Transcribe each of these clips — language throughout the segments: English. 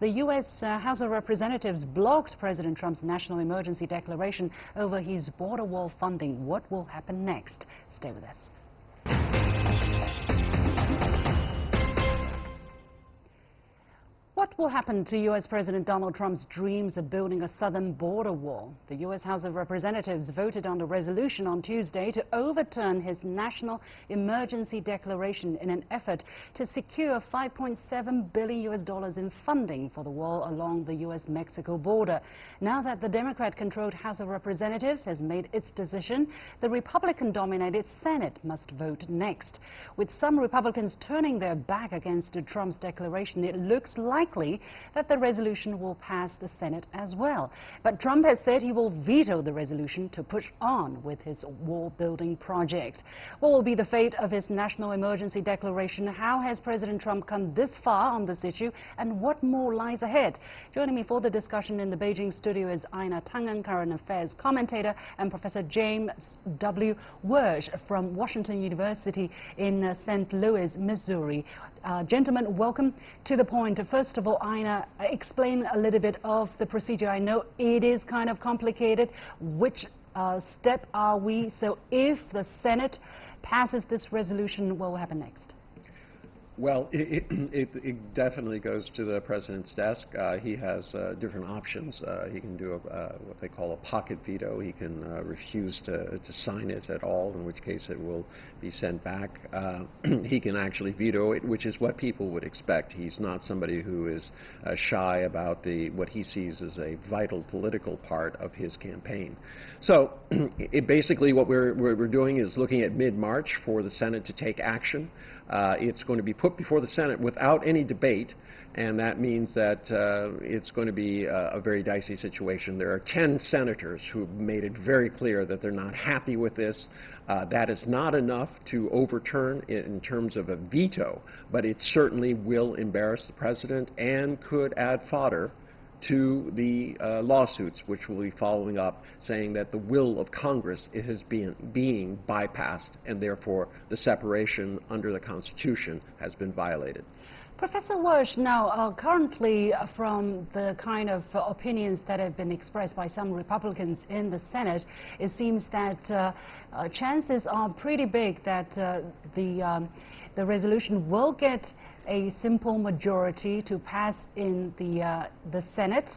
The U.S. House of Representatives blocked President Trump's national emergency declaration over his border wall funding. What will happen next? Stay with us. What will happen to U.S. President Donald Trump's dreams of building a southern border wall? The U.S. House of Representatives voted on a resolution on Tuesday to overturn his national emergency declaration in an effort to secure $5.7 billion in funding for the wall along the U.S.-Mexico border. Now that the Democrat-controlled House of Representatives has made its decision, the Republican-dominated Senate must vote next. With some Republicans turning their back against Trump's declaration, it looks likely that the resolution will pass the Senate as well. But Trump has said he will veto the resolution to push on with his wall-building project. What will be the fate of his national emergency declaration? How has President Trump come this far on this issue, and what more lies ahead? Joining me for the discussion in the Beijing studio is Ina Tangan, current affairs commentator, and Professor James W. Wersch from Washington University in St. Louis, Missouri. Gentlemen, welcome. To the point, first of all, Ina, explain a little bit of the procedure. I know it is kind of complicated. Which step are we? So if the Senate passes this resolution, what will happen next? Well, it definitely goes to the president's desk. He has different options. He can do what they call a pocket veto. He can refuse to sign it at all, in which case it will be sent back. He can actually veto it, which is what people would expect. He's not somebody who is shy about what he sees as a vital political part of his campaign. So basically what we're doing is looking at mid-March for the Senate to take action. It's going to be put before the Senate without any debate, and that means that it's going to be a very dicey situation. There are 10 senators who have made it very clear that they're not happy with this. That is not enough to overturn it in terms of a veto, but it certainly will embarrass the president and could add fodder to the lawsuits, which will be following up, saying that the will of Congress is being bypassed, and therefore the separation under the Constitution has been violated. Professor Wersch, now currently from the kind of opinions that have been expressed by some Republicans in the Senate, it seems that chances are pretty big that the resolution will get a simple majority to pass in the Senate,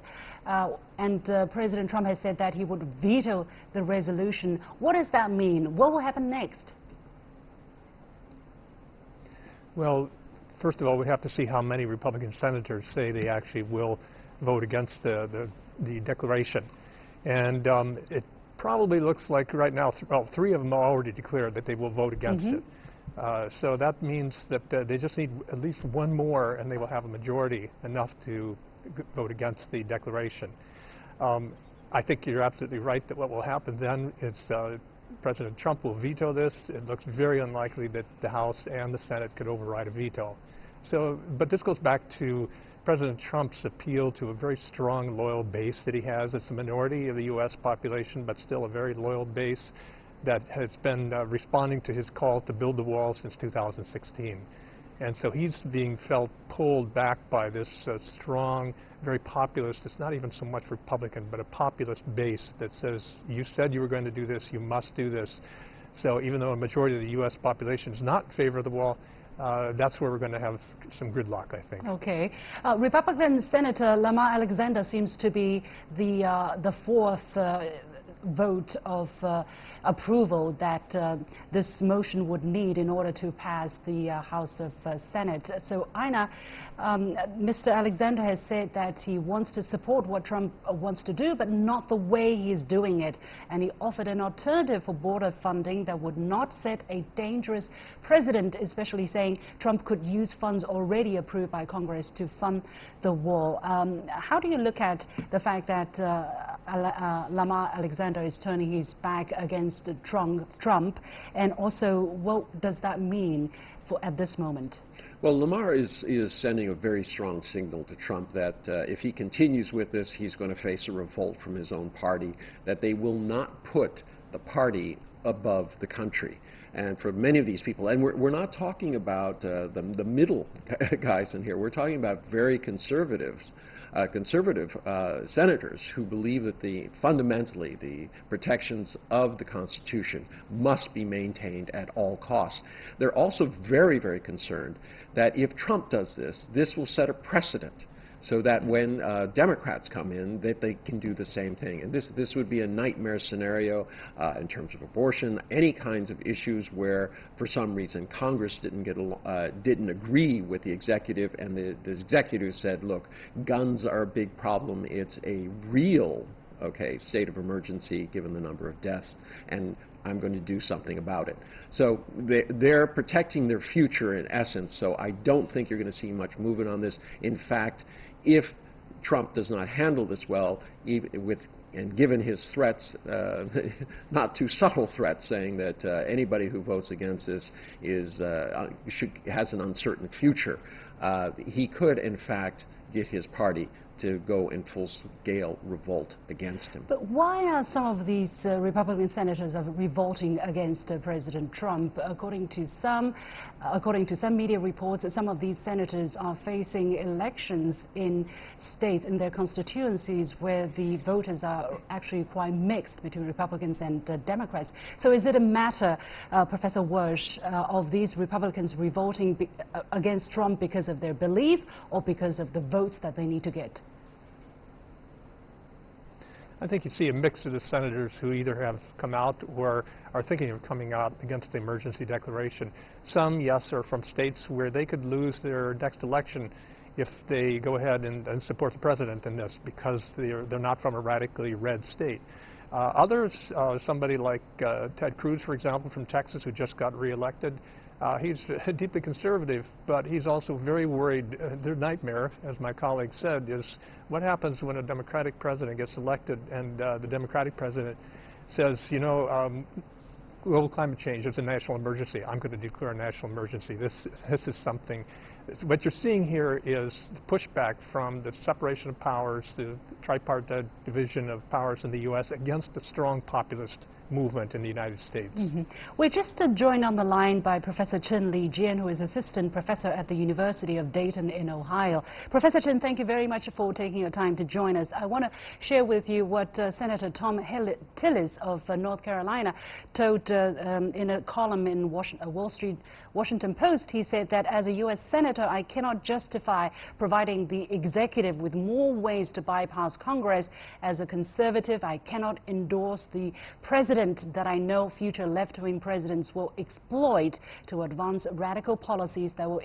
and President Trump has said that he would veto the resolution. What does that mean? What will happen next? Well, first of all, we have to see how many Republican senators say they actually will vote against the declaration. And it probably looks like right now, three of them are already declared that they will vote against it. So that means that they just need at least one more, and they will have a majority enough to vote against the declaration. I think you're absolutely right that what will happen then is President Trump will veto this. It looks very unlikely that the House and the Senate could override a veto. So, but this goes back to President Trump's appeal to a very strong, loyal base that he has. It's a minority of the U.S. population, but still a very loyal base that has been responding to his call to build the wall since 2016. And so he's being pulled back by this strong, very populist, it's not even so much Republican, but a populist base that says, you said you were going to do this, you must do this. So even though a majority of the U.S. population is not in favor of the wall, that's where we're going to have some gridlock, I think. Okay. Republican Senator Lamar Alexander seems to be the fourth vote of approval that this motion would need in order to pass the House of Senate. So, Ina, Mr. Alexander has said that he wants to support what Trump wants to do, but not the way he's doing it. And he offered an alternative for border funding that would not set a dangerous precedent, especially saying Trump could use funds already approved by Congress to fund the wall. How do you look at the fact that Lamar Alexander is turning his back against Trump, and also what does that mean at this moment? Well, Lamar is sending a very strong signal to Trump that if he continues with this, he's going to face a revolt from his own party, that they will not put the party above the country. And for many of these people, and we're not talking about the middle guys in here, we're talking about very conservatives conservative senators who believe that fundamentally the protections of the Constitution must be maintained at all costs. They're also very, very concerned that if Trump does this, this will set a precedent so that when Democrats come in, that they can do the same thing. And this would be a nightmare scenario in terms of abortion, any kinds of issues where, for some reason, Congress didn't agree with the executive, and the executive said, look, guns are a big problem. It's a real state of emergency given the number of deaths, and I'm going to do something about it. So they're protecting their future in essence, so I don't think you're going to see much movement on this. In fact, if Trump does not handle this well, and given his threats, not too subtle threats, saying that anybody who votes against this has an uncertain future, he could, in fact, get his party to go in full-scale revolt against him. But why are some of these Republican senators revolting against President Trump? According to some media reports, some of these senators are facing elections in states, in their constituencies, where the voters are actually quite mixed between Republicans and Democrats. So is it a matter, Professor Walsh, of these Republicans revolting against Trump because of their belief or because of the votes that they need to get? I think you see a mix of the senators who either have come out or are thinking of coming out against the emergency declaration. Some, yes, are from states where they could lose their next election if they go ahead and support the president in this, because they're not from a radically red state. Others, somebody like Ted Cruz, for example, from Texas, who just got reelected, he's deeply conservative, but he's also very worried. Their nightmare, as my colleague said, is what happens when a Democratic president gets elected and the Democratic president says, you know, global climate change is a national emergency. I'm going to declare a national emergency. This is something. What you're seeing here is the pushback from the separation of powers, the tripartite division of powers in the U.S. against the strong populist movement in the United States. We're just joined on the line by Professor Chen Li-Jian, who is assistant professor at the University of Dayton in Ohio. Professor Chen, thank you very much for taking your time to join us. I want to share with you what Senator Tom Tillis of North Carolina told in a column in Washington Post. He said that as a U.S. Senator, I cannot justify providing the executive with more ways to bypass Congress. As a conservative, I cannot endorse the president that I know future left-wing presidents will exploit to advance radical policies that will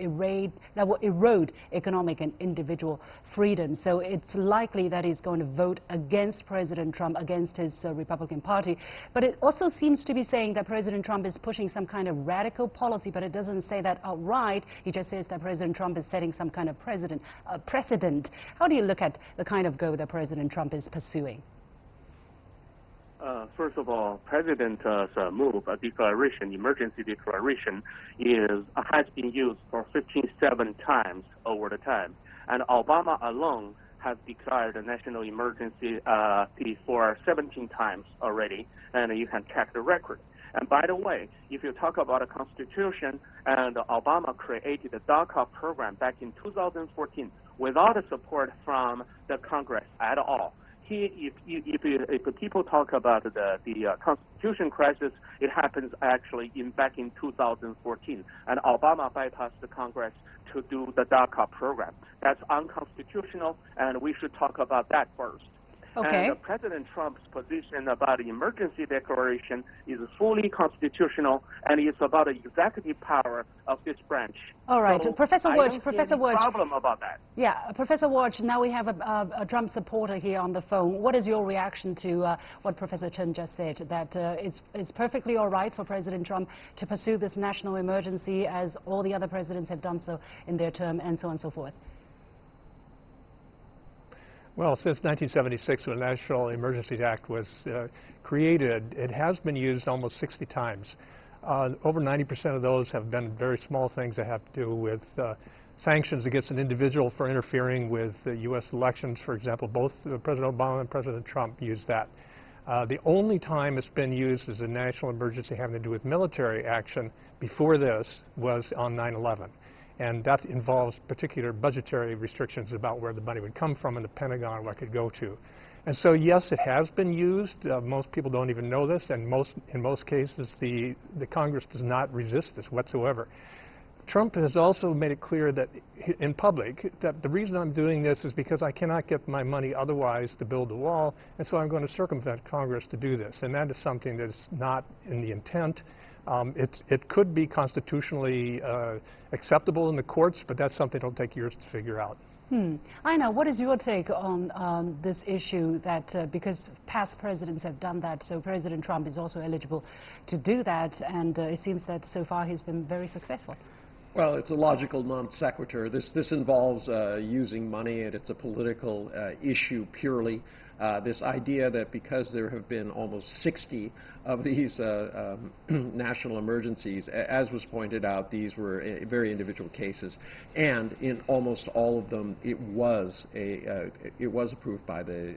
erode economic and individual freedom. So it's likely that he's going to vote against President Trump, against his Republican Party. But it also seems to be saying that President Trump is pushing some kind of radical policy, but it doesn't say that outright. He just says that President Trump is setting some kind of precedent. How do you look at the kind of goal that President Trump is pursuing? First of all, President's move, a declaration, emergency declaration, has been used for 57 times over the time. And Obama alone has declared a national emergency for 17 times already, and you can check the record. And by the way, if you talk about a constitution, and Obama created the DACA program back in 2014 without the support from the Congress at all. If people talk about the Constitution crisis, it happens actually back in 2014, and Obama bypassed the Congress to do the DACA program. That's unconstitutional, and we should talk about that first. Okay. And President Trump's position about the emergency declaration is fully constitutional, and it's about the executive power of this branch. All right, so Professor Walsh. Professor Walsh. Problem about that? Yeah, Professor Walsh. Now we have a Trump supporter here on the phone. What is your reaction to what Professor Chen just said? That it's perfectly all right for President Trump to pursue this national emergency as all the other presidents have done so in their term, and so on and so forth. Well, since 1976, when the National Emergency Act was created, it has been used almost 60 times. Over 90% of those have been very small things that have to do with sanctions against an individual for interfering with U.S. elections. For example, both President Obama and President Trump used that. The only time it's been used as a national emergency having to do with military action before this was on 9/11. And that involves particular budgetary restrictions about where the money would come from in the Pentagon or what it could go to. And so, yes, it has been used. Most people don't even know this, and in most cases, the Congress does not resist this whatsoever. Trump has also made it clear that in public that the reason I'm doing this is because I cannot get my money otherwise to build the wall, and so I'm going to circumvent Congress to do this. And that is something that is not in the intent. It could be constitutionally acceptable in the courts, but that's something that'll take years to figure out. Aina, what is your take on this issue that because past presidents have done that, so President Trump is also eligible to do that, and it seems that so far he's been very successful? Well, it's a logical non sequitur. This involves using money, and it's a political issue purely. This idea that because there have been almost 60 of these national emergencies, as was pointed out, these were very individual cases, and in almost all of them, it was approved by the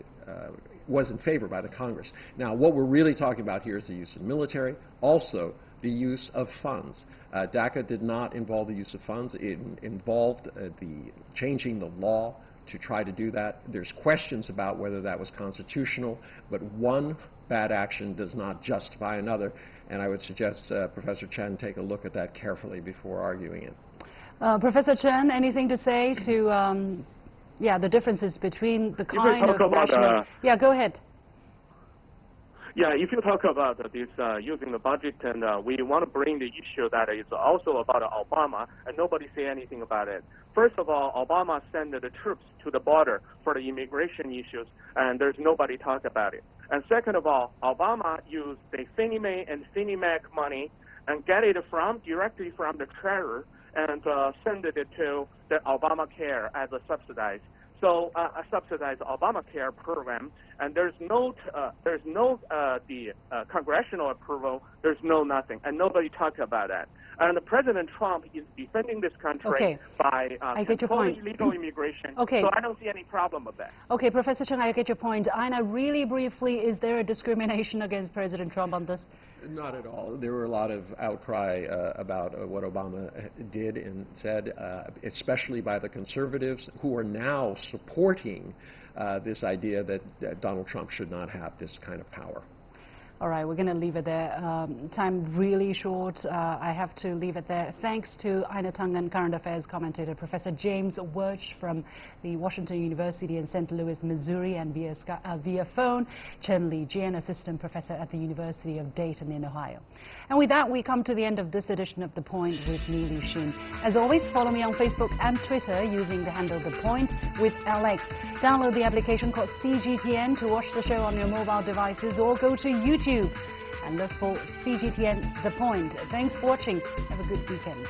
was in favor by the Congress. Now, what we're really talking about here is the use of military, also the use of funds. DACA did not involve the use of funds. It involved changing the law to try to do that. There's questions about whether that was constitutional, but one bad action does not justify another, and I would suggest Professor Chen take a look at that carefully before arguing it. Professor Chen, anything to say to the differences between the kind of national... Yeah, go ahead. Yeah, if you talk about this using the budget, and we want to bring the issue that is also about Obama, and nobody say anything about it. First of all, Obama sent the troops to the border for the immigration issues, and there's nobody talk about it. And second of all, Obama used the Fannie Mae and Fannie Mac money and get it directly from the treasurer and send it to the Obamacare as a subsidized. So a subsidized Obamacare program, and there's no congressional approval. There's no nothing, and nobody talked about that. And President Trump is defending this country by controlling illegal immigration. So I don't see any problem with that. Okay, Professor Chen, I get your point. Aina, really briefly, is there a discrimination against President Trump on this? Not at all. There were a lot of outcry about what Obama did and said, especially by the conservatives who are now supporting this idea that Donald Trump should not have this kind of power. All right, we're going to leave it there. Time really short. I have to leave it there. Thanks to Aina Tungan, current affairs commentator, Professor James Wirch from the Washington University in St. Louis, Missouri, and via phone, Chen Li Jian, assistant professor at the University of Dayton in Ohio. And with that, we come to the end of this edition of The Point with me, Li Xin. As always, follow me on Facebook and Twitter using the handle The Point with LX. Download the application called CGTN to watch the show on your mobile devices, or go to YouTube and look for CGTN The Point. Thanks for watching. Have a good weekend.